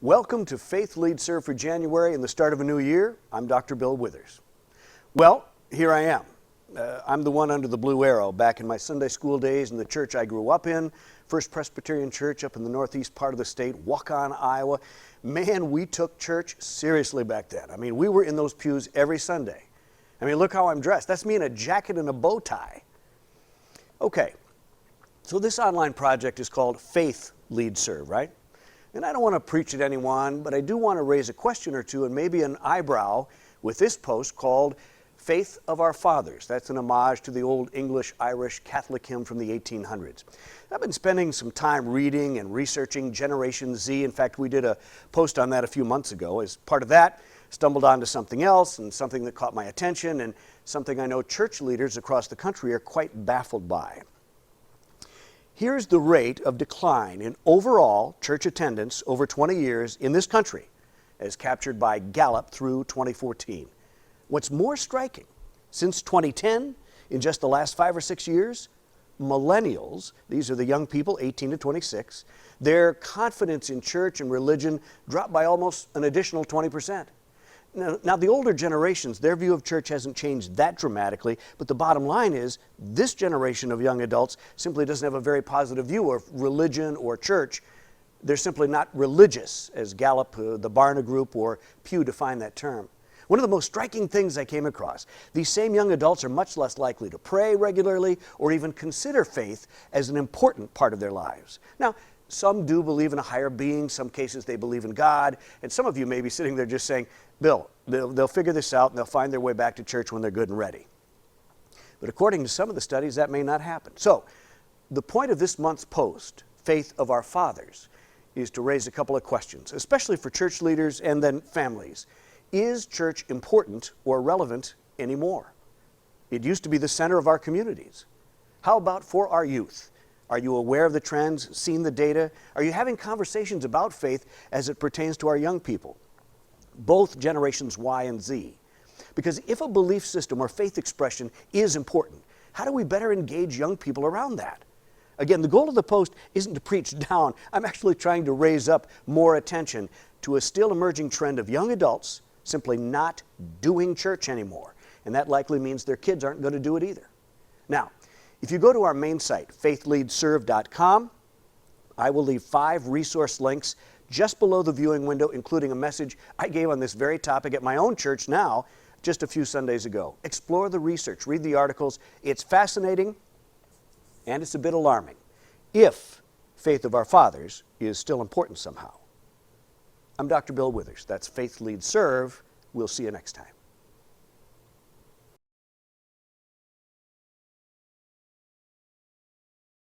Welcome to Faith Lead Serve for January and the start of a new year. I'm Dr. Bill Withers. Well, here I am. I'm the one under the blue arrow back in my Sunday school days in the church I grew up in, First Presbyterian Church up in the northeast part of the state, Waukon, Iowa. Man, we took church seriously back then. I mean, we were in those pews every Sunday. I mean, look how I'm dressed. That's me in a jacket and a bow tie. Okay, so this online project is called Faith Lead Serve, right? And I don't want to preach at anyone, but I do want to raise a question or two and maybe an eyebrow with this post called Faith of Our Fathers. That's an homage to the old English-Irish Catholic hymn from the 1800s. I've been spending some time reading and researching Generation Z. In fact, we did a post on that a few months ago. As part of that, stumbled onto something else and something that caught my attention and something I know church leaders across the country are quite baffled by. Here's the rate of decline in overall church attendance over 20 years in this country, as captured by Gallup through 2014. What's more striking, since 2010, in just the last 5 or 6 years, millennials, these are the young people 18 to 26, their confidence in church and religion dropped by almost an additional 20%. Now, the older generations, their view of church hasn't changed that dramatically, but the bottom line is this generation of young adults simply doesn't have a very positive view of religion or church. They're simply not religious, as Gallup, the Barna Group, or Pew define that term. One of the most striking things I came across, these same young adults are much less likely to pray regularly or even consider faith as an important part of their lives. Now, some do believe in a higher being, some cases they believe in God, and some of you may be sitting there just saying, Bill, they'll figure this out and they'll find their way back to church when they're good and ready. But according to some of the studies, that may not happen. So, the point of this month's post, Faith of Our Fathers, is to raise a couple of questions, especially for church leaders and then families. Is church important or relevant anymore? It used to be the center of our communities. How about for our youth? Are you aware of the trends, seen the data? Are you having conversations about faith as it pertains to our young people? Both generations Y and Z. Because if a belief system or faith expression is important, how do we better engage young people around that? Again, the goal of the post isn't to preach down. I'm actually trying to raise up more attention to a still emerging trend of young adults simply not doing church anymore. And that likely means their kids aren't going to do it either. Now, if you go to our main site, faithleadserve.com, I will leave 5 resource links just below the viewing window, including a message I gave on this very topic at my own church now, just a few Sundays ago. Explore the research, read the articles. It's fascinating, and it's a bit alarming, if Faith of Our Fathers is still important somehow. I'm Dr. Bill Withers. That's Faith Lead Serve. We'll see you next time.